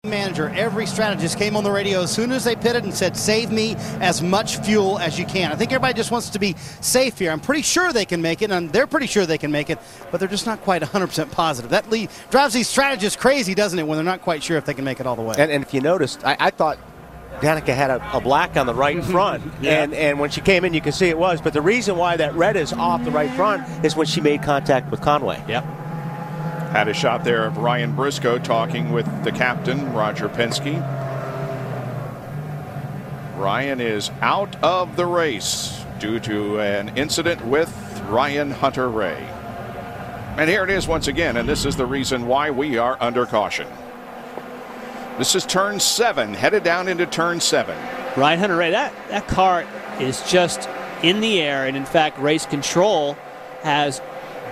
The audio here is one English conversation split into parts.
Manager, every strategist came on the radio as soon as they pitted and said, save me as much fuel as you can. I think everybody just wants to be safe here. I'm pretty sure they can make it, and they're pretty sure they can make it, but they're just not quite 100% positive. That drives these strategists crazy, doesn't it, when they're not quite sure if they can make it all the way. And if you noticed, I thought Danica had a black on the right front, yeah. and when she came in, you can see it was. But the reason why that red is off the right front is when she made contact with Conway. Yep. Had a shot there of Ryan Briscoe talking with the captain, Roger Penske. Ryan is out of the race due to an incident with Ryan Hunter-Reay. And here it is once again, and this is the reason why we are under caution. This is turn 7, headed down into turn 7. Ryan Hunter-Reay, that car is just in the air, and in fact, race control has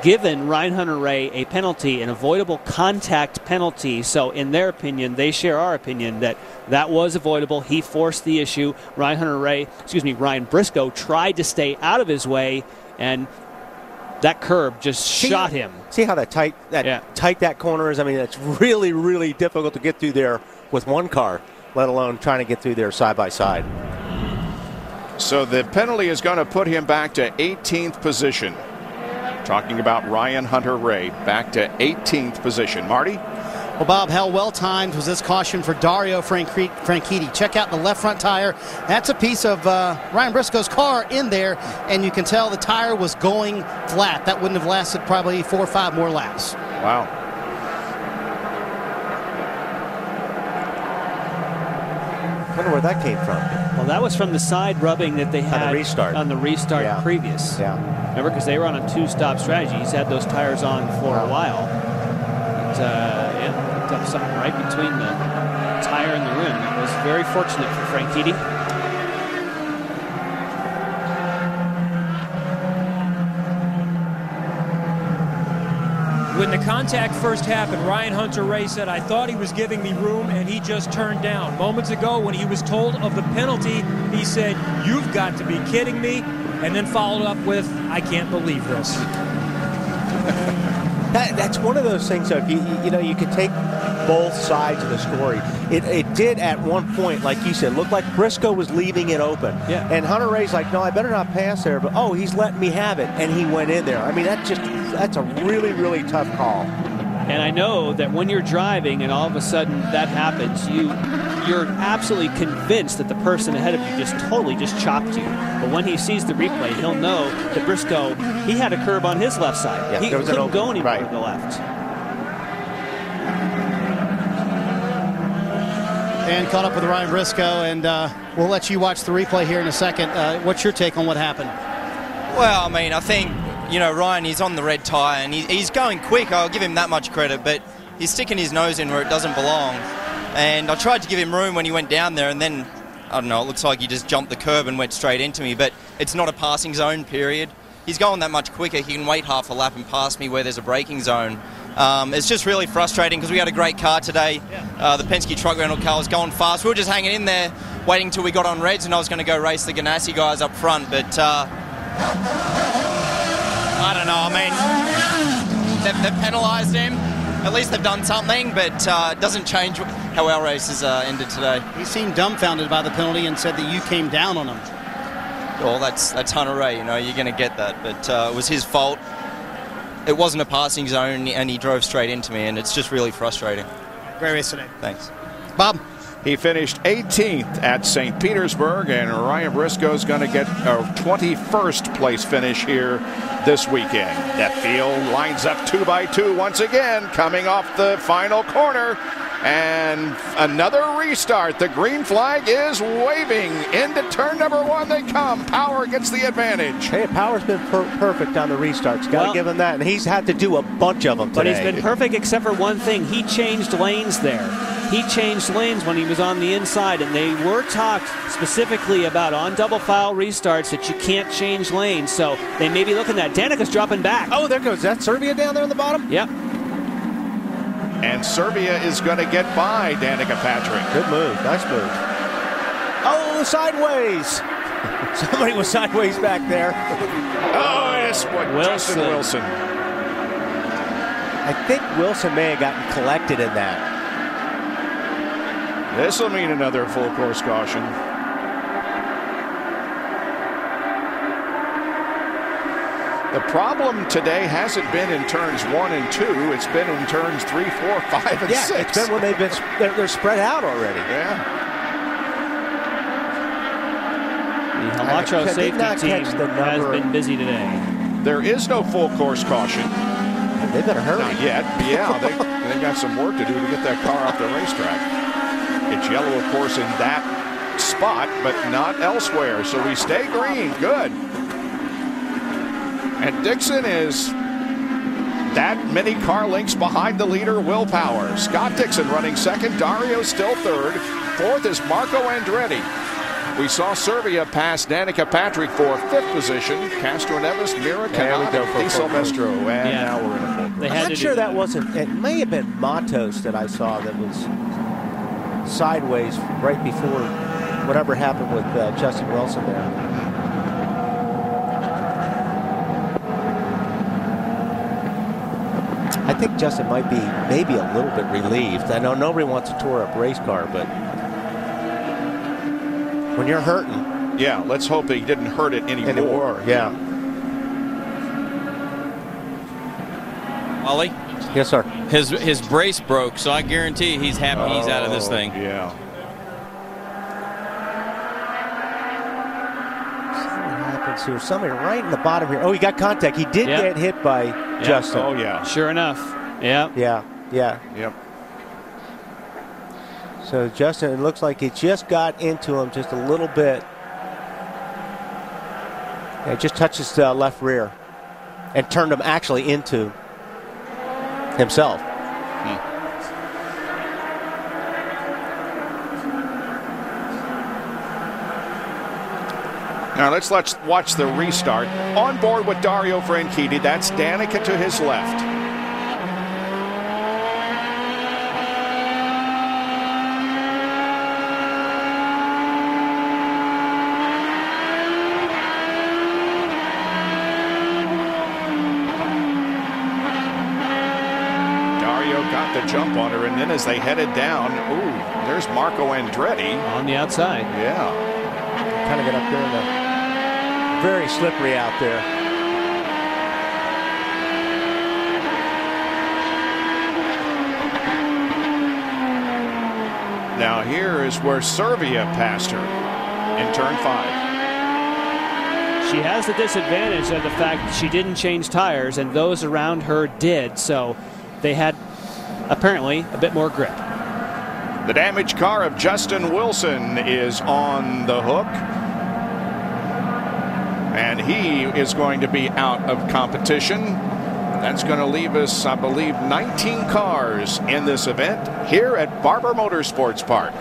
given Ryan Hunter-Reay a penalty, an avoidable contact penalty. So in their opinion, they share our opinion that was avoidable. He forced the issue. Ryan Briscoe tried to stay out of his way, and that curb just shot him. See how tight that corner is? I mean, it's really, really difficult to get through there with one car, let alone trying to get through there side by side. So the penalty is going to put him back to 18th position. Talking about Ryan Hunter-Reay, back to 18th position. Marty? Well, Bob, how well-timed was this caution for Dario Franchitti? Check out the left front tire. That's a piece of Ryan Briscoe's car in there, and you can tell the tire was going flat. That wouldn't have lasted probably 4 or 5 more laps. Wow. I wonder where that came from. Well, that was from the side rubbing that they had on the restart previous. Yeah. Remember, because they were on a 2-stop strategy. He's had those tires on for a while. Picked up something right between the tire and the rim. It was very fortunate for Franchitti. When the contact first happened, Ryan Hunter-Reay said, I thought he was giving me room, and he just turned down. Moments ago, when he was told of the penalty, he said, you've got to be kidding me, and then followed up with, I can't believe this. That's one of those things that you could take both sides of the story. It did at one point, like you said, look like Briscoe was leaving it open. Yeah. And Hunter-Reay's like, no, I better not pass there, but he's letting me have it, and he went in there. I mean, that's a really, really tough call. And I know that when you're driving and all of a sudden that happens, you're absolutely convinced that the person ahead of you totally chopped you. But when he sees the replay, he'll know that Briscoe, he had a curb on his left side. Yeah, he couldn't go anywhere to the left. And caught up with Ryan Briscoe, and we'll let you watch the replay here in a second. What's your take on what happened? Well, I mean, I think, Ryan, he's on the red tyre, and he's going quick. I'll give him that much credit, but he's sticking his nose in where it doesn't belong. And I tried to give him room when he went down there, and then, I don't know, it looks like he just jumped the curb and went straight into me, but it's not a passing zone, period. He's going that much quicker. He can wait half a lap and pass me where there's a braking zone. It's just really frustrating because we had a great car today. The Penske truck rental car was going fast. We were just hanging in there, waiting until we got on reds, and I was going to go race the Ganassi guys up front, but I don't know. I mean, they've penalised him. At least they've done something, but it doesn't change how our race has ended today. He seemed dumbfounded by the penalty and said that you came down on him. Well, that's Hunter-Reay, you're going to get that, but it was his fault. It wasn't a passing zone, and he drove straight into me, and it's just really frustrating. Great race today. Thanks. Bob? He finished 18th at St. Petersburg, and Ryan Briscoe's going to get a 21st place finish here this weekend. That field lines up 2 by 2 once again, coming off the final corner. And another restart. The green flag is waving. Into turn number 1 they come. Power gets the advantage. Hey, Power's been perfect on the restarts. Got to give him that. And he's had to do a bunch of them today. But he's been perfect except for one thing. He changed lanes there. He changed lanes when he was on the inside, and they were talked specifically about on double file restarts that you can't change lanes. So they may be looking at Danica's dropping back. Oh, there goes. That Serbia down there on the bottom? Yep. And Serbia is going to get by Danica Patrick. Good move. Nice move. Oh, sideways. Somebody was sideways back there. Oh, it's Justin Wilson. I think Wilson may have gotten collected in that. This will mean another full course caution. The problem today hasn't been in turns 1 and 2. It's been in turns 3, 4, 5, and 6. It's been when they're spread out already. Yeah. The Hamacho safety team has been busy today. There is no full course caution. They better hurry. Not yet. Yeah, they've got some work to do to get that car off the racetrack. It's yellow, of course, in that spot, but not elsewhere. So we stay green. Good. And Dixon is that many car lengths behind the leader, Will Power. Scott Dixon running second. Dario still third. Fourth is Marco Andretti. We saw Servia pass Danica Patrick for fifth position. Castro Neves, Mira Canada, Di Silvestro. And now we're in a full. I'm not sure that wasn't. It may have been Matos that I saw that was sideways right before whatever happened with Justin Wilson there. I think Justin might be maybe a little bit relieved. I know nobody wants a tore-up race car, but when you're hurting. Yeah, let's hope he didn't hurt it anymore. Yeah. Ollie? Yes, sir. His brace broke, so I guarantee he's happy he's out of this thing. Yeah. What happens here? Somebody right in the bottom here. Oh, he got contact. He did get hit by Justin. Oh, yeah. Sure enough. Yeah. Yeah. Yep. So Justin, it looks like he just got into him just a little bit. Yeah, it just touches the left rear and turned him actually into himself. Now let's watch the restart. On board with Dario Franchitti. That's Danica to his left. Got the jump on her, and then as they headed down, ooh, there's Marco Andretti on the outside. Yeah, kind of got up there in the very slippery out there. Now here is where Servia passed her in turn 5. She has the disadvantage of the fact that she didn't change tires, and those around her did, so they had apparently a bit more grip. The damaged car of Justin Wilson is on the hook, and he is going to be out of competition. That's going to leave us, I believe, 19 cars in this event here at Barber Motorsports Park.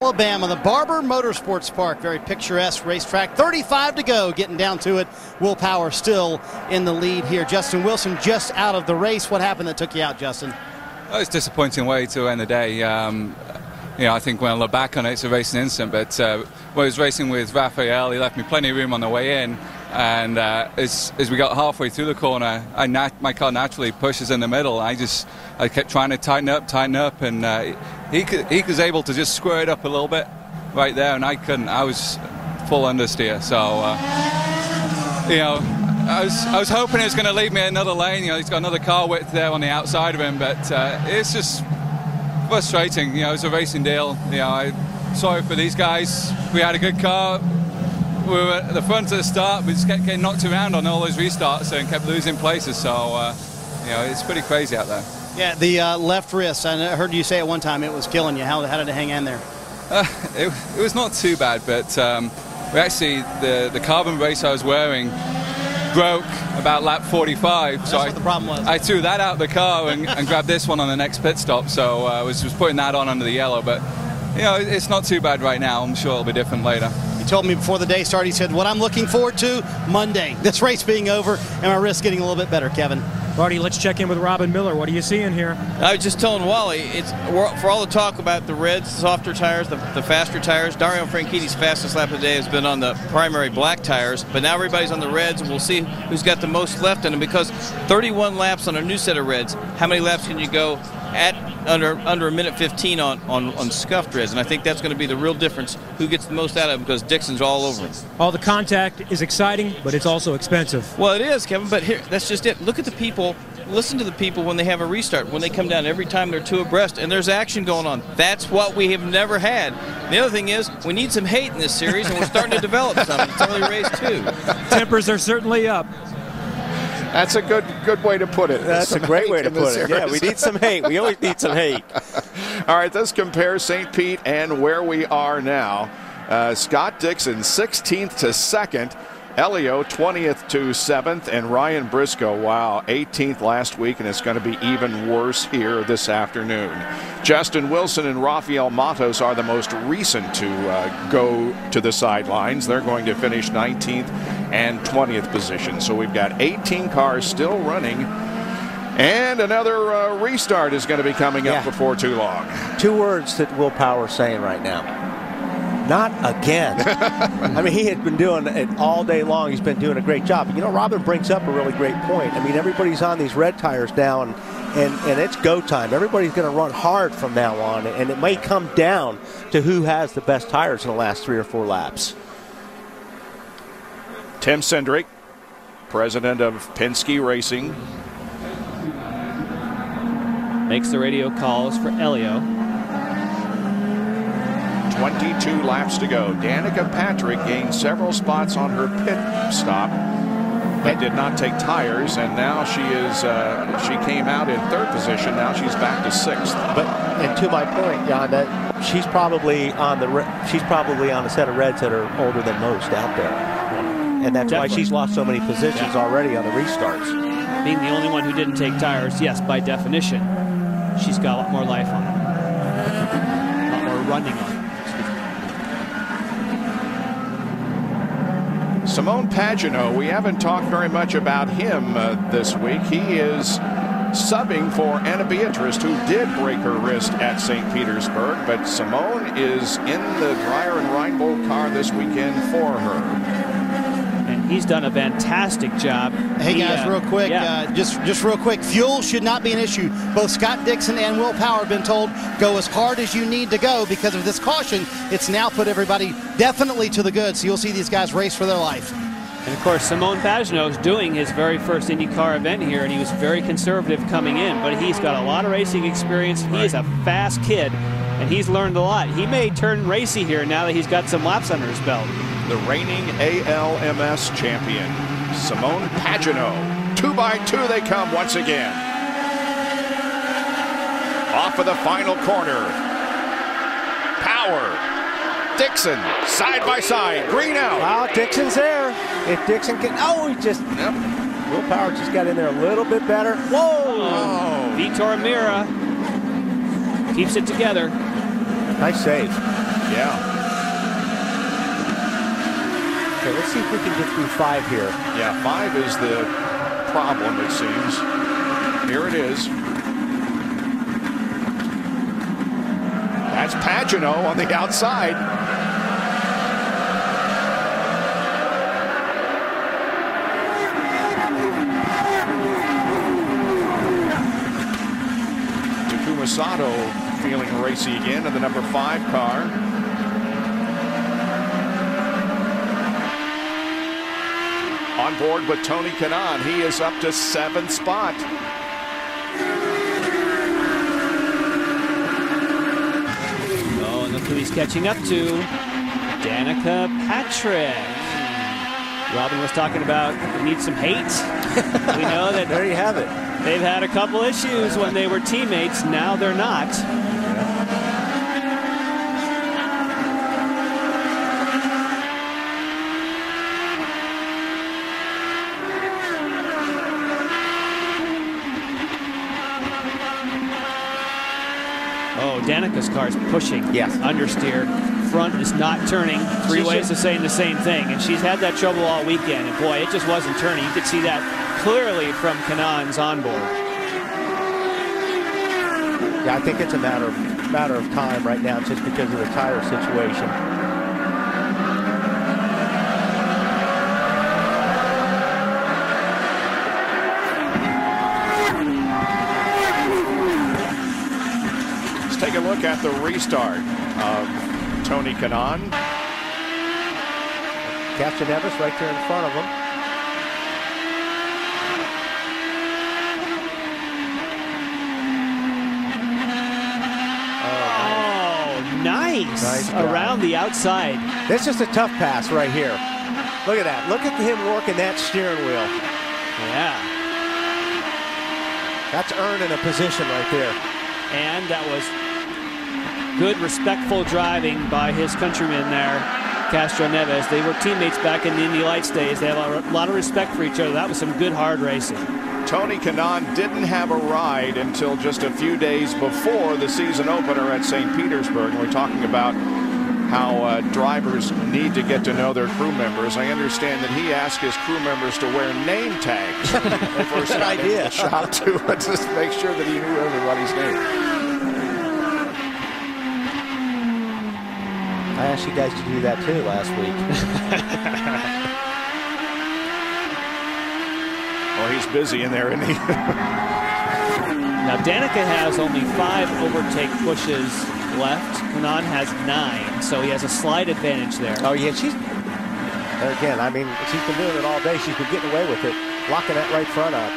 Alabama, the Barber Motorsports Park, very picturesque racetrack. 35 to go, getting down to it. Will Power still in the lead here. Justin Wilson just out of the race. What happened that took you out, Justin? Well, it's a disappointing way to end the day. I think when I look back on it, it's a racing incident. But when I was racing with Raphael, he left me plenty of room on the way in. And as we got halfway through the corner, my car naturally pushes in the middle. I kept trying to tighten up, and he was able to just square it up a little bit right there, and I couldn't. I was full understeer. So, I was hoping it was going to leave me another lane. He's got another car width there on the outside of him, but it's just frustrating. It's a racing deal. I'm sorry for these guys. We had a good car. We were at the front at the start. We just kept getting knocked around on all those restarts and kept losing places. So, it's pretty crazy out there. Yeah, the left wrist. I heard you say at one time it was killing you. How did it hang in there? It was not too bad, but we actually the carbon brace I was wearing broke about lap 45. That's so what the problem was. I threw that out of the car and grabbed this one on the next pit stop. So I was putting that on under the yellow, but it's not too bad right now. I'm sure it'll be different later. He told me before the day started, he said, what I'm looking forward to, Monday, this race being over and my wrist getting a little bit better, Kevin. Marty, let's check in with Robin Miller. What are you seeing here? I was just telling Wally, for all the talk about the reds, softer tires, the faster tires, Dario Franchitti's fastest lap of the day has been on the primary black tires, but now everybody's on the reds, and we'll see who's got the most left in them, because 31 laps on a new set of reds, how many laps can you go at under a minute 15 on scuffed reds? And I think that's going to be the real difference, who gets the most out of them, because Dixon's all over them. All the contact is exciting, but it's also expensive. Well, it is, Kevin, but here, that's just it. Look at the people. Listen to the people when they have a restart, when they come down every time they're two abreast, and there's action going on. That's what we have never had. The other thing is, we need some hate in this series, and we're starting to develop some. It's early race, too. Tempers are certainly up. That's a good way to put it. That's a great way to put it. Yeah, we need some hate. We always need some hate. All right, this compares St. Pete and where we are now. Scott Dixon, 16th to 2nd. Elio, 20th to 7th. And Ryan Briscoe, wow, 18th last week, and it's going to be even worse here this afternoon. Justin Wilson and Rafael Matos are the most recent to go to the sidelines. They're going to finish 19th and 20th position. So we've got 18 cars still running, and another restart is going to be coming up before too long. Two words that Will Power's saying right now. Not again. I mean, he had been doing it all day long. He's been doing a great job. You know, Robin brings up a really great point. I mean, everybody's on these red tires now, and it's go time. Everybody's going to run hard from now on, and it may come down to who has the best tires in the last 3 or 4 laps. Tim Cindric, president of Penske Racing, makes the radio calls for Elio. 22 laps to go. Danica Patrick gained several spots on her pit stop, but did not take tires, and now she came out in 3rd position. Now she's back to 6th. And to my point, Jan, that she's probably on a set of reds that are older than most out there, and that's why she's lost so many positions already on the restarts. Being the only one who didn't take tires, yes, by definition, she's got a lot more life on it, a lot more running on it. Simone Pagenaud, we haven't talked very much about him this week. He is subbing for Anna Beatrice, who did break her wrist at St. Petersburg, but Simone is in the Dreyer and Reinbold car this weekend for her. And he's done a fantastic job. Hey guys, real quick, just real quick, fuel should not be an issue. Both Scott Dixon and Will Power have been told, go as hard as you need to go because of this caution. It's now put everybody definitely to the good, so you'll see these guys race for their life. And of course, Simone Pagenaud is doing his very first IndyCar event here, and he was very conservative coming in, but he's got a lot of racing experience. He is a fast kid, and he's learned a lot. He may turn racy here now that he's got some laps under his belt. The reigning ALMS champion, Simone Pagenaud. 2x2 they come once again. Off of the final corner. Power. Dixon, side by side, green out. Wow, Dixon's there. If Dixon can, he just, Will Power just got in there a little bit better. Whoa! Vitor Mira keeps it together. Nice save. Yeah. Okay, let's see if we can get through 5 here. Yeah, 5 is the problem, it seems. Here it is. That's Pagenaud on the outside. Takuma Sato feeling racy again in the number 5 car. On board with Tony Kanaan. He is up to 7th spot. Oh, and look who he's catching up to. Danica Patrick. Robin was talking about we need some hate. We know that there you have it. They've had a couple issues when they were teammates. Now they're not. Oh, Danica's car is pushing. Yes. Understeer. Front is not turning. 3 ways of saying the same thing. And she's had that trouble all weekend. And boy, it just wasn't turning. You could see that clearly from Kanan's onboard. Yeah, I think it's a matter of time right now, just because of the tire situation. Let's take a look at the restart of Tony Kanaan. Castroneves right there in front of him. Nice around the outside. That's just a tough pass right here. Look at that. Look at him working that steering wheel. Yeah. That's earning a position right there. And that was good, respectful driving by his countryman there, Castroneves. They were teammates back in the Indy Lights days. They have a lot of respect for each other. That was some good, hard racing. Tony Kanaan didn't have a ride until just a few days before the season opener at St. Petersburg. We're talking about how drivers need to get to know their crew members. I understand that he asked his crew members to wear name tags. First idea. Shop to just make sure that he knew everybody's name. I asked you guys to do that too last week. Well, he's busy in there, isn't he? Now, Danica has only 5 overtake pushes left. Kanaan has 9, so he has a slight advantage there. Oh, yeah, again, I mean, she's been doing it all day. She's been getting away with it, locking that right front up.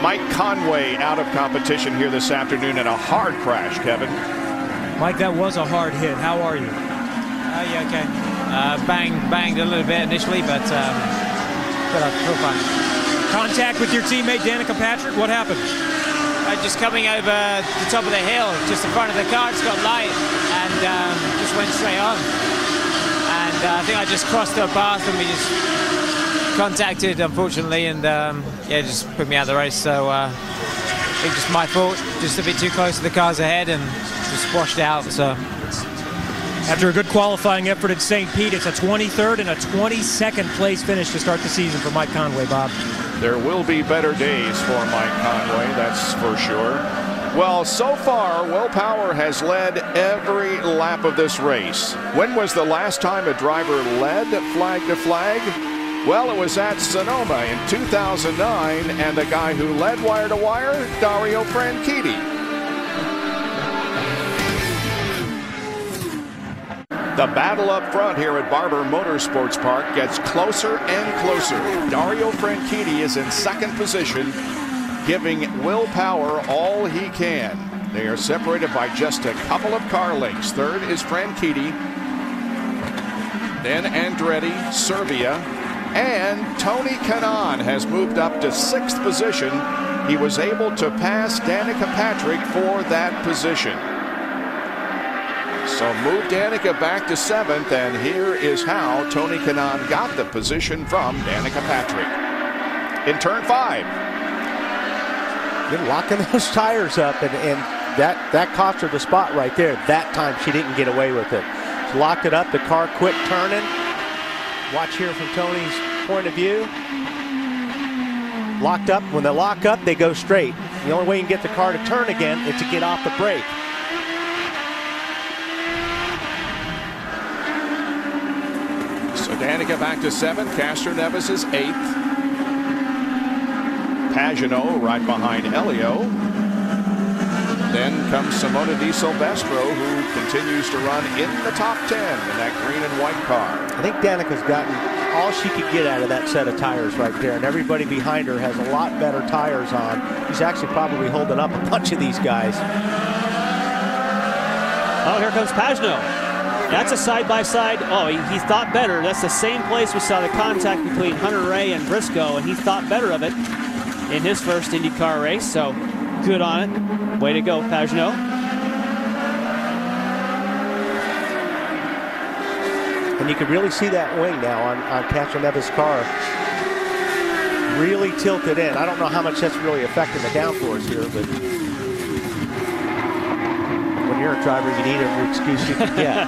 Mike Conway out of competition here this afternoon in a hard crash, Kevin. Mike, that was a hard hit. How are you? Yeah, okay. Banged a little bit initially, but feel fine. Contact with your teammate Danica Patrick. What happened? Just coming over the top of the hill, just in front of the car, it's got light, and just went straight on. And I think I just crossed her path, and we just contacted, unfortunately, and yeah, just put me out of the race. So I think just my fault, just a bit too close to the cars ahead, and just washed out. So. After a good qualifying effort at St. Pete, it's a 23rd and a 22nd place finish to start the season for Mike Conway, Bob. There will be better days for Mike Conway, that's for sure. Well, so far, Will Power has led every lap of this race. When was the last time a driver led flag to flag? Well, it was at Sonoma in 2009, and the guy who led wire to wire, Dario Franchitti. The battle up front here at Barber Motorsports Park gets closer and closer. Dario Franchitti is in second position, giving Will Power all he can. They are separated by just a couple of car lengths. Third is Franchitti, then Andretti, Serbia, and Tony Kanaan has moved up to 6th position. He was able to pass Danica Patrick for that position. So move Danica back to 7th, and here is how Tony Kanaan got the position from Danica Patrick. In turn 5. Been locking those tires up, and that cost her the spot right there. That time she didn't get away with it. She locked it up, the car quit turning. Watch here from Tony's point of view. Locked up. When they lock up, they go straight. The only way you can get the car to turn again is to get off the brake. So Danica back to 7th. Castroneves is 8th. Pagano right behind Elio. Then comes Simona Di Silvestro, who continues to run in the top 10 in that green and white car. I think Danica's gotten all she could get out of that set of tires right there, and everybody behind her has a lot better tires on. He's actually probably holding up a bunch of these guys. Oh, here comes Pagano. That's a side-by-side. Oh, he thought better. That's the same place we saw the contact between Hunter Ray and Briscoe, and he thought better of it in his first IndyCar race, so good on it. Way to go, Pagano. And you can really see that wing now on Castroneves' car. Really tilted in. I don't know how much that's really affecting the downforce here, but you're a driver, you need every excuse you can get.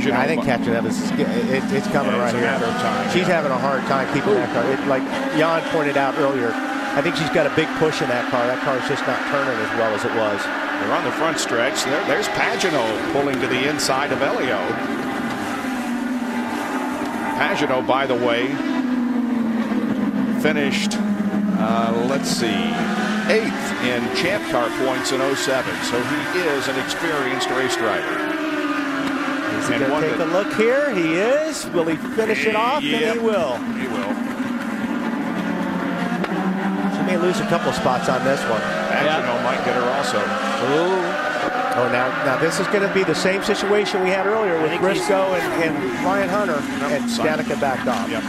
I think catching up is it's coming right here. Matter of time. She's having a hard time keeping that car. Like Jan pointed out earlier, I think she's got a big push in that car. That car is just not turning as well as it was. They're on the front stretch. There's Pagano pulling to the inside of Elio. Pagano, by the way, finished, let's see, 8th in Champ Car points in 07. So he is an experienced race driver. Is he going to take a look here? He is. Will he finish it off? Yep. And he will. He will. She may lose a couple spots on this one. Pagano might get her also. Ooh. Oh, now this is going to be the same situation we had earlier with Briscoe and Ryan Hunter, and Danica backed off. Yep.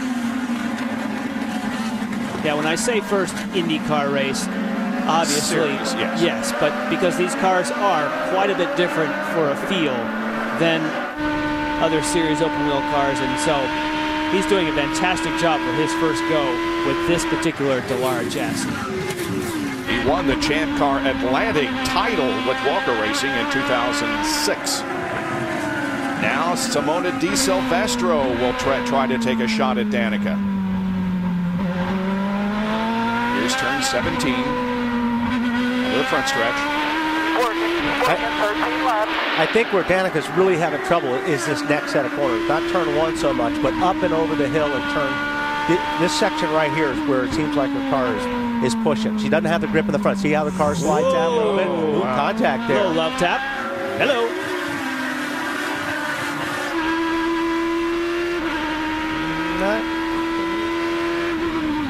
Yeah, when I say first IndyCar race, obviously, Series, yes, but because these cars are quite a bit different for a feel than other series open wheel cars, and so he's doing a fantastic job for his first go with this particular Dallara chassis. He won the Champ Car Atlantic title with Walker Racing in 2006. Now Simona Di Silvestro will try to take a shot at Danica. Here's turn 17. Over the front stretch. I think where Danica's really having trouble is this next set of corners. Not turn 1 so much, but up and over the hill and turn. This section right here is where it seems like her car is pushing. She doesn't have the grip in the front. See how the car slides out a little bit? Ooh, contact there. Little love tap. Hello.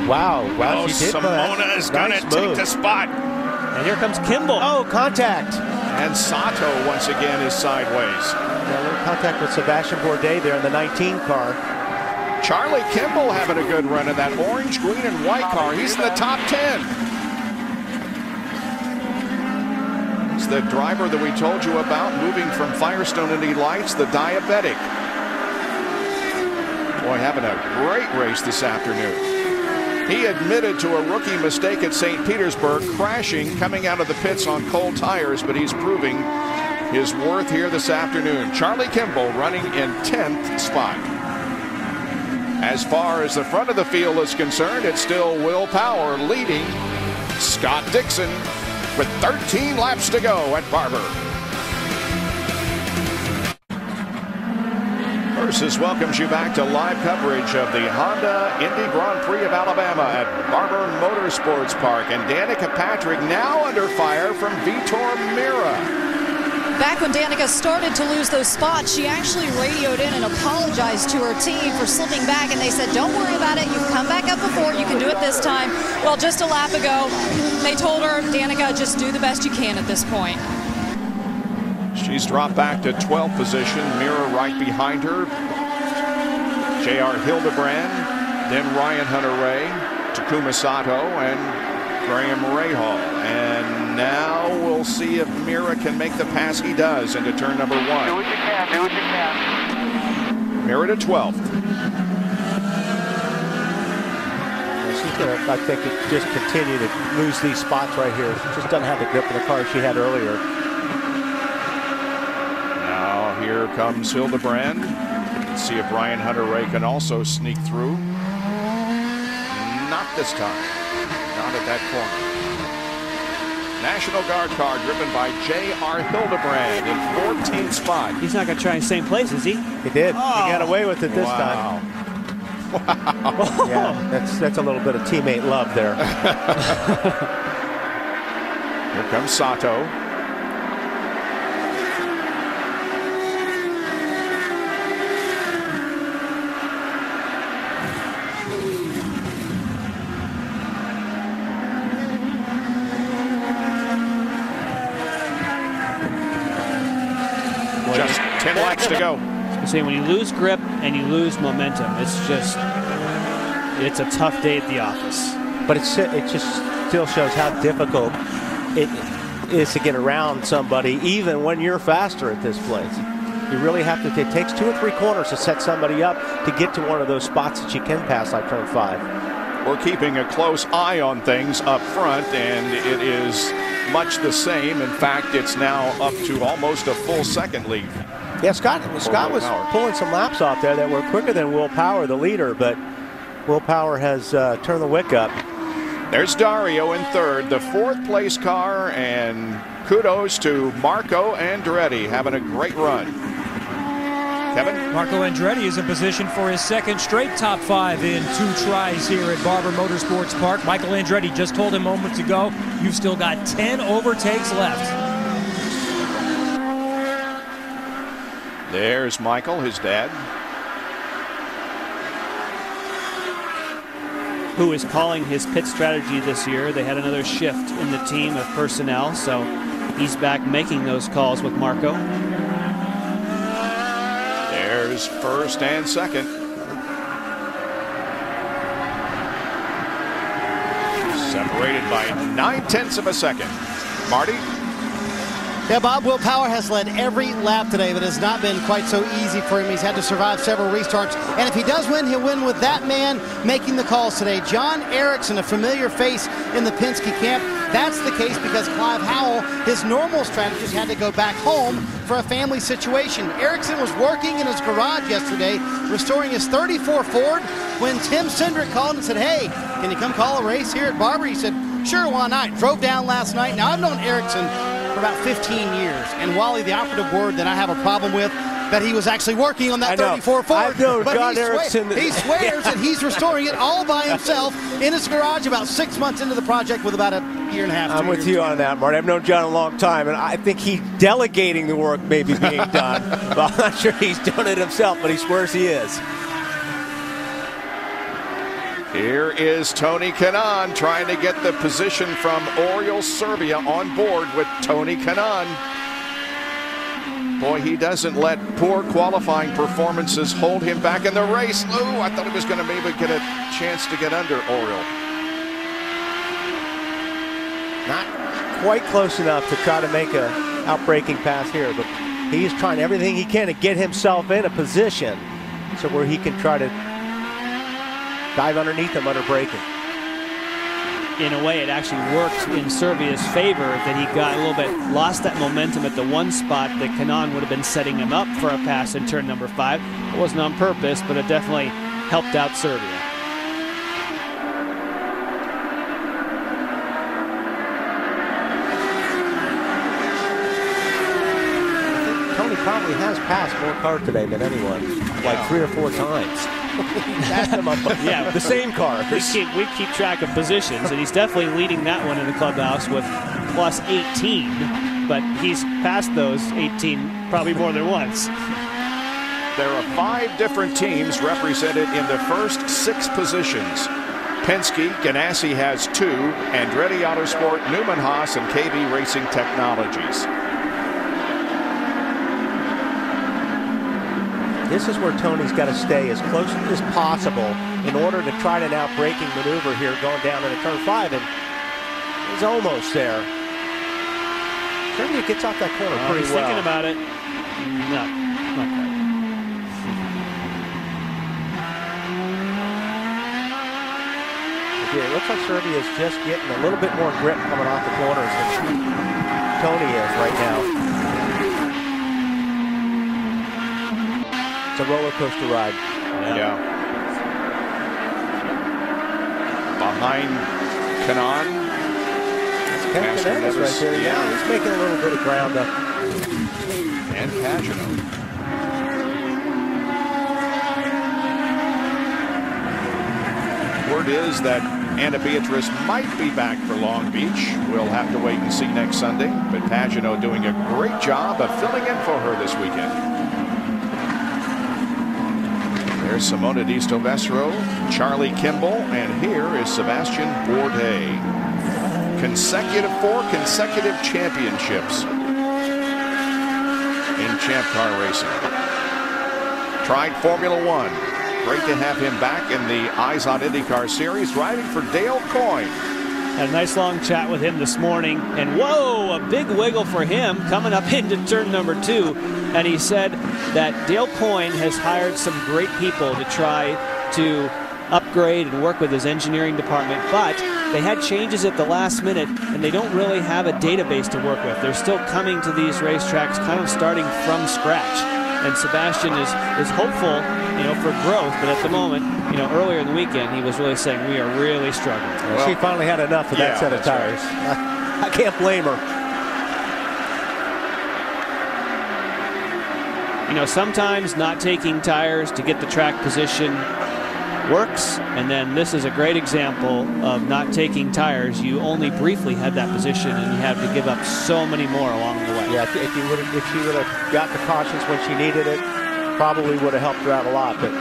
Wow. Oh, she did Simona is going to take the spot. And here comes Kimball. Oh, contact. And Sato once again is sideways. Yeah, a little contact with Sebastian Bourdais there in the 19 car. Charlie Kimball having a good run in that orange, green, and white car. He's in the top 10. It's the driver that we told you about moving from Firestone Indy Lights, the diabetic. Boy, having a great race this afternoon. He admitted to a rookie mistake at St. Petersburg, crashing, coming out of the pits on cold tires, but he's proving his worth here this afternoon. Charlie Kimball running in 10th spot. As far as the front of the field is concerned, it's still Will Power leading Scott Dixon with 13 laps to go at Barber. Versus welcomes you back to live coverage of the Honda Indy Grand Prix of Alabama at Barber Motorsports Park. And Danica Patrick now under fire from Vitor Mira. Back when Danica started to lose those spots, she actually radioed in and apologized to her team for slipping back, and they said, don't worry about it, you've come back up before, you can do it this time. Well, just a lap ago, they told her, Danica, just do the best you can at this point. She's dropped back to 12th position, Mira right behind her. J.R. Hildebrand, then Ryan Hunter-Ray, Takuma Sato, and Graham Rahal. And now we'll see if Mira can make the pass. He does into turn number 1. Do what you can, do what you can. Mira to 12th. She's going to, I think, just continue to lose these spots right here. She just doesn't have the grip of the car she had earlier. Now here comes Hildebrand. Let's see if Ryan Hunter-Ray can also sneak through. Not this time. Not at that corner. National Guard car driven by J.R. Hildebrand in 14th spot. He's not going to try in the same place, is he? He did. Oh. He got away with it this time. Wow. Yeah, that's a little bit of teammate love there. Here comes Sato. Just 10 laps to go. See, when you lose grip and you lose momentum, it's a tough day at the office. But it just still shows how difficult it is to get around somebody, even when you're faster at this place. You really have to, it takes 2 or 3 corners to set somebody up to get to one of those spots that you can pass, like turn 5. we're keeping a close eye on things up front, and it is much the same. In fact, it's now up to almost a full second lead. Yeah, Scott was pulling some laps off there that were quicker than Will Power, the leader, but Will Power has turned the wick up. There's Dario in third, the fourth place car, and kudos to Marco Andretti having a great run. Kevin? Marco Andretti is in position for his second straight top 5 in 2 tries here at Barber Motorsports Park. Michael Andretti just told him moments ago, you've still got 10 overtakes left. There's Michael, his dad. Who is calling his pit strategy this year. They had another shift in the team of personnel, so he's back making those calls with Marco. There's first and second. Separated by 9/10 of a second. Marty? Yeah, Bob, Will Power has led every lap today, but it has not been quite so easy for him. He's had to survive several restarts, and if he does win, he'll win with that man making the calls today. John Erickson, a familiar face in the Penske camp. That's the case because Clive Howell, his normal strategist, had to go back home for a family situation. Erickson was working in his garage yesterday, restoring his 34 Ford, when Tim Cindric called and said, hey, can you come call a race here at Barber? He said, sure, why not? Drove down last night. Now, I've known Erickson for about 15 years, and Wally, the operative word that I have a problem with, that he was actually working on that 34 Ford. I've known but John Erickson. He swears that he's restoring it all by himself in his garage about 6 months into the project with about a year and a half. I'm with you on that, Marty. I've known John a long time, and I think he's delegating the work maybe being done. But I'm not sure he's done it himself, but he swears he is. Here is Tony Kanaan trying to get the position from Oriol Serbia on board with Tony Kanaan. Boy, he doesn't let poor qualifying performances hold him back in the race. Ooh, I thought he was going to maybe get a chance to get under Oriol. Not quite close enough to try to make a outbraking pass here, but he's trying everything he can to get himself in a position so where he can try to dive underneath him under braking. In a way, it actually worked in Serbia's favor that he got a little bit, lost that momentum at the one spot that Kanaan would have been setting him up for a pass in turn number 5. It wasn't on purpose, but it definitely helped out Serbia. Tony probably has passed more cars today than anyone, like 3 or 4 times. Passed him up, yeah, the same car. We keep track of positions, and he's definitely leading that one in the clubhouse with plus 18, but he's passed those 18 probably more than once. There are 5 different teams represented in the first 6 positions. Penske, Ganassi has 2, Andretti Autosport, Newman Haas, and KB Racing Technologies. This is where Tony's got to stay as close as possible in order to try an out-braking maneuver here going down into turn 5, and he's almost there. Serbia gets off that corner pretty he's well. Thinking about it. No, not quite. Yeah, it looks like Serbia is just getting a little bit more grip coming off the corners than Tony is right now. A roller coaster ride. Yeah. Behind Kanaan. That's right there. Yeah, he's making a little bit of ground up. And Pagano. Word is that Anna Beatrice might be back for Long Beach. We'll have to wait and see next Sunday. But Pagano doing a great job of filling in for her this weekend. There's Simona Di Stovessero, Charlie Kimball, and here is Sebastian Bourdais. 4 consecutive championships in Champ Car racing. Tried Formula One. Great to have him back in the IZOD IndyCar Series, riding for Dale Coyne. Had a nice long chat with him this morning, and whoa, a big wiggle for him coming up into turn number 2. And he said that Dale Coyne has hired some great people to try to upgrade and work with his engineering department, but they had changes at the last minute, and they don't really have a database to work with. They're still coming to these racetracks kind of starting from scratch. And Sebastian is hopeful, for growth, but at the moment, earlier in the weekend, he was really saying we are really struggling. Well, she finally had enough of that set of tires. Right. I can't blame her. Sometimes not taking tires to get the track position works, and then this is a great example of not taking tires. You only briefly had that position, and you had to give up so many more along the way. Yeah, if she would have got the cautions when she needed it, probably would have helped her out a lot. But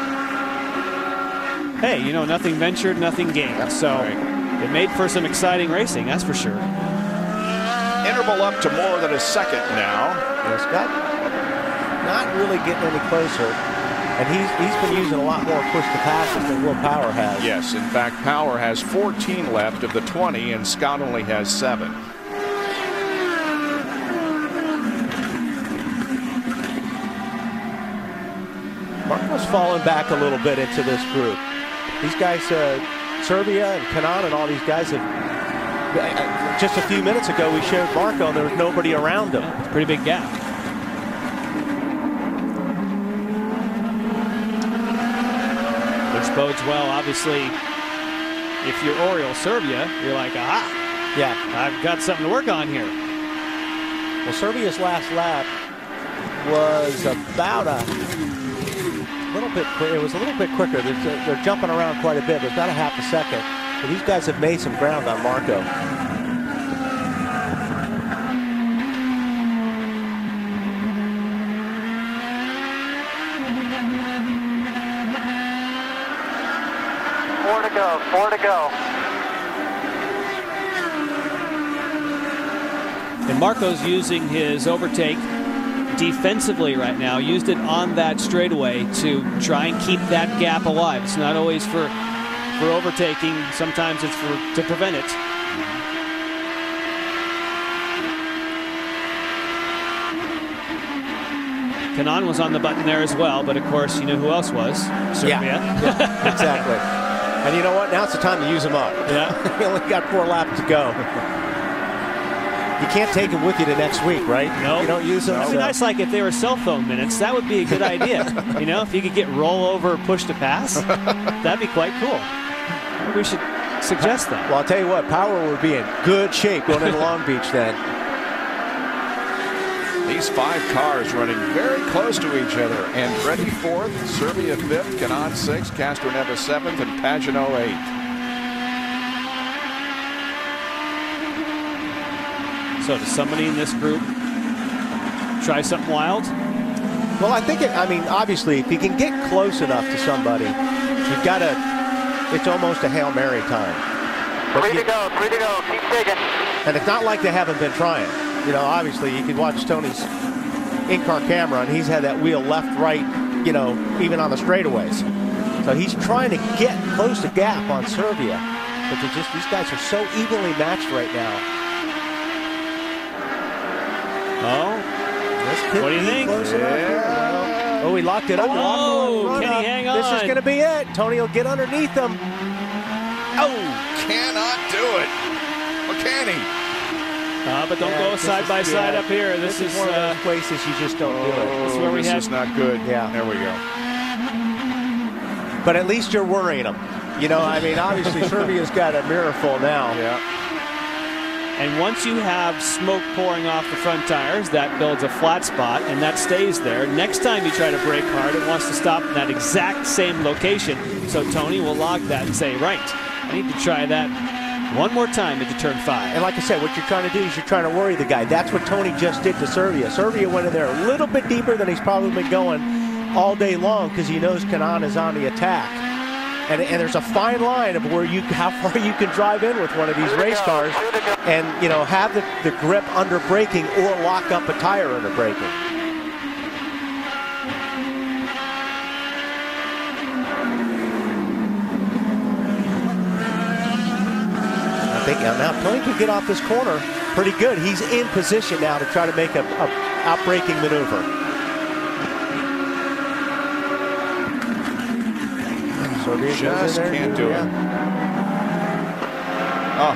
hey, nothing ventured, nothing gained. So it made for some exciting racing, that's for sure. Interval up to more than a second now. Yeah, Scott not really getting any closer. And he's been using a lot more push-to-passes than Will Power has. Yes, in fact, Power has 14 left of the 20, and Scott only has 7. Marco's fallen back a little bit into this group. These guys, Serbia and Kanan and all these guys have... just a few minutes ago, we showed Marco, and there was nobody around him. It's a pretty big gap. Which bodes well, obviously, if you're Oriole Serbia, you're like, aha, yeah, I've got something to work on here. Well, Serbia's last lap was about a little bit quicker. It was a little bit quicker. They're jumping around quite a bit. There's about a half a second. But these guys have made some ground on Marco. Four to go. And Marco's using his overtake defensively right now. Used it on that straightaway to try and keep that gap alive. It's not always for overtaking. Sometimes it's to prevent it. Kanan was on the button there as well, but of course, you know who else was? Serbia. Yeah, exactly. And you know what? Now it's the time to use them up. Yeah. You only got 4 laps to go. You can't take them with you to next week, right? No. You don't use them. It would be nice, like if they were cell phone minutes. That would be a good idea. If you could get rollover, push to pass, that'd be quite cool. We should suggest that. Well, I'll tell you what, Power would be in good shape going into Long Beach then. These 5 cars running very close to each other. Andretti 4th, Serbia 5th, Kanan 6th, Castroneva 7th, and Pagenaud 8th. So does somebody in this group try something wild? Well, I think obviously, if you can get close enough to somebody, you've got to, it's almost a Hail Mary time. But 3 to go, keep digging. And it's not like they haven't been trying. Obviously, you can watch Tony's in-car camera, and he's had that wheel left, right, even on the straightaways. So he's trying to get close to gap on Serbia. But these guys are so evenly matched right now. Oh, what do you think? Yeah. Oh, he locked it up. Oh, can he hang on? This is going to be it. Tony will get underneath them. Oh, cannot do it. Or can he? But don't go side by side up here. This is one of those places you just don't do it. This is where we have. This is not good. Yeah. There we go. But at least you're worrying them. Obviously Serbia's got a mirror full now. Yeah. And once you have smoke pouring off the front tires, that builds a flat spot, and that stays there. Next time you try to brake hard, it wants to stop in that exact same location. So Tony will log that and say, right, I need to try that one more time into turn 5. And like I said, what you're trying to do is you're trying to worry the guy. That's what Tony just did to Serbia. Serbia went in there a little bit deeper than he's probably been going all day long because he knows Kanan is on the attack. And there's a fine line of how far you can drive in with one of these race cars and, have the grip under braking or lock up a tire under braking. Now Tony can get off this corner pretty good. He's in position now to try to make a out-braking maneuver. Just can't do it. Oh,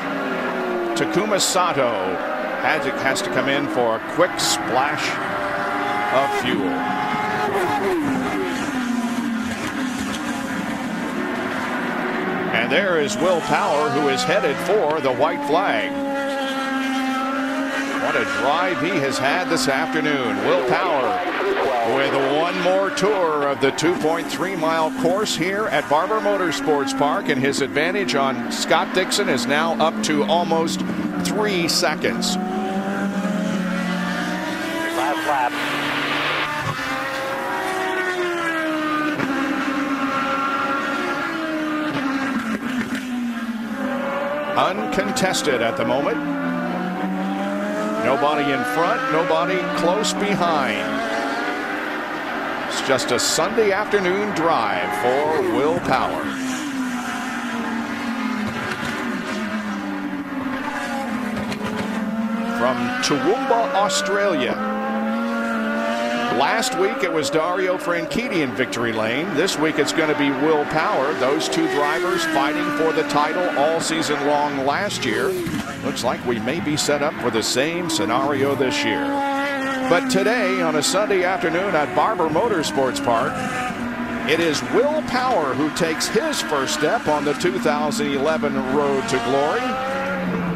Takuma Sato has to come in for a quick splash of fuel. And there is Will Power, who is headed for the white flag. What a drive he has had this afternoon. Will Power with one more tour of the 2.3-mile course here at Barber Motorsports Park, and his advantage on Scott Dixon is now up to almost 3 seconds. Last lap. Uncontested at the moment. Nobody in front, nobody close behind. It's just a Sunday afternoon drive for Will Power. From Toowoomba, Australia. Last week it was Dario Franchitti in victory lane. This week it's going to be Will Power. Those two drivers fighting for the title all season long last year. Looks like we may be set up for the same scenario this year. But today, on a Sunday afternoon at Barber Motorsports Park, it is Will Power who takes his first step on the 2011 Road to Glory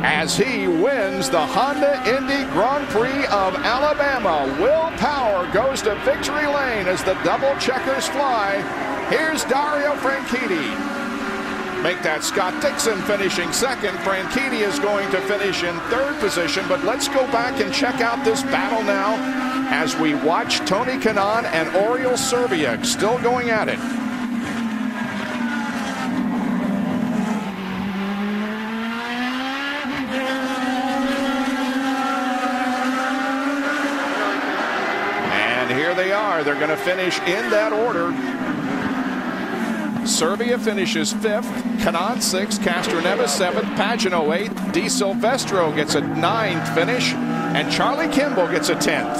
as he wins the Honda Indy Grand Prix of Alabama. Will Power goes to victory lane as the double checkers fly. Here's Dario Franchitti. Make that Scott Dixon finishing second. Franchitti is going to finish in third position, but let's go back and check out this battle now as we watch Tony Kanaan and Oriol Serviak still going at it. And here they are. They're going to finish in that order. Servia finishes 5th, Kanaan 6th, Castroneves 7th, Pagano 8th, Di Silvestro gets a 9th finish, and Charlie Kimball gets a 10th.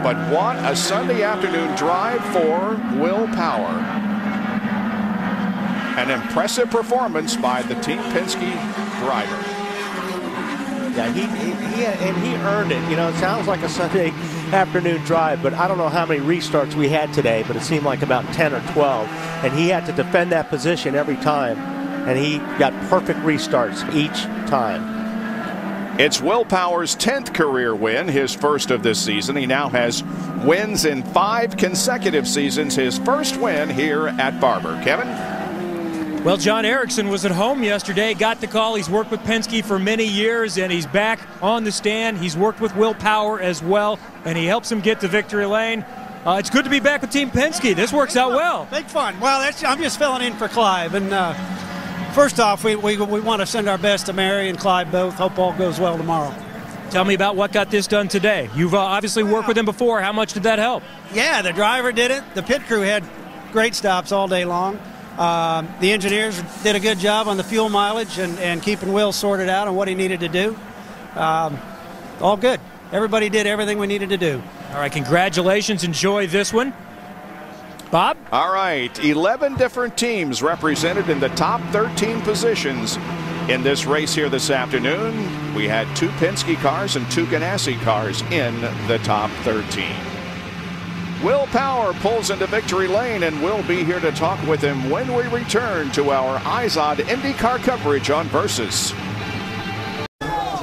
But what a Sunday afternoon drive for Will Power. An impressive performance by the Team Penske driver. Yeah, he earned it. You know, it sounds like a Sunday afternoon drive, but I don't know how many restarts we had today, but it seemed like about 10 or 12. And he had to defend that position every time, and he got perfect restarts each time. It's Will Power's 10th career win, his first of this season. He now has wins in 5 consecutive seasons, his first win here at Barber. Kevin? Well, John Erickson was at home yesterday, got the call. He's worked with Penske for many years, and he's back on the stand. He's worked with Will Power as well, and he helps him get to victory lane. It's good to be back with Team Penske. This works out well. Big fun. Well, I'm just filling in for Clive. And first off, we want to send our best to Mary and Clive both. Hope all goes well tomorrow. Tell me about what got this done today. You've obviously worked with him before. How much did that help? Yeah, the driver did it. The pit crew had great stops all day long. The engineers did a good job on the fuel mileage and keeping Will sorted out on what he needed to do. All good. Everybody did everything we needed to do. All right, congratulations. Enjoy this one. Bob? All right, 11 different teams represented in the top 13 positions in this race here this afternoon. We had 2 Penske cars and 2 Ganassi cars in the top 13. Will Power pulls into victory lane, and we'll be here to talk with him when we return to our IZOD IndyCar coverage on Versus.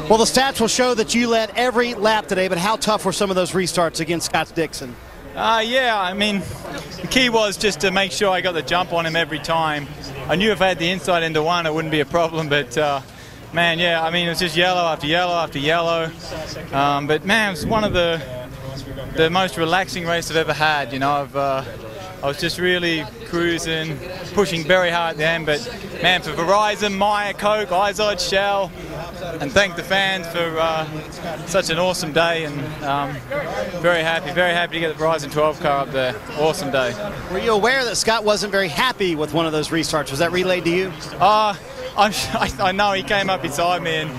Well, the stats will show that you led every lap today, but how tough were some of those restarts against Scott Dixon? Yeah, I mean, the key was just to make sure I got the jump on him every time. I knew if I had the inside into one, it wouldn't be a problem, but man, yeah, I mean, it was just yellow after yellow after yellow. But man, it was one of the most relaxing race I've ever had. You know, I was just really cruising, pushing very hard at the end. But man, for Verizon, Maya, Coke, IZOD, Shell, and thank the fans for such an awesome day, and very happy to get the Verizon 12 car up there. Awesome day. Were you aware that Scott wasn't very happy with one of those restarts? Was that relayed to you? I know he came up beside me, and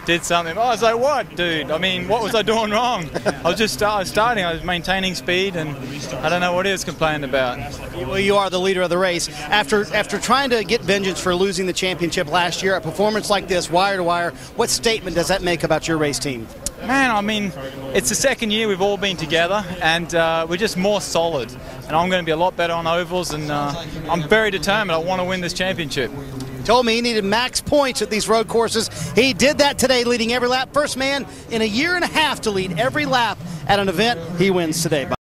did something. I was like, what, dude? I mean, what was I doing wrong? I was just starting. I was maintaining speed, and I don't know what he was complaining about. Well, you are the leader of the race. After trying to get vengeance for losing the championship last year, a performance like this, wire to wire, what statement does that make about your race team? Man, I mean, it's the second year we've all been together, and we're just more solid. And I'm going to be a lot better on ovals, and I'm very determined. I want to win this championship. Told me he needed max points at these road courses. He did that today, leading every lap. First man in a year and a half to lead every lap at an event. He wins today.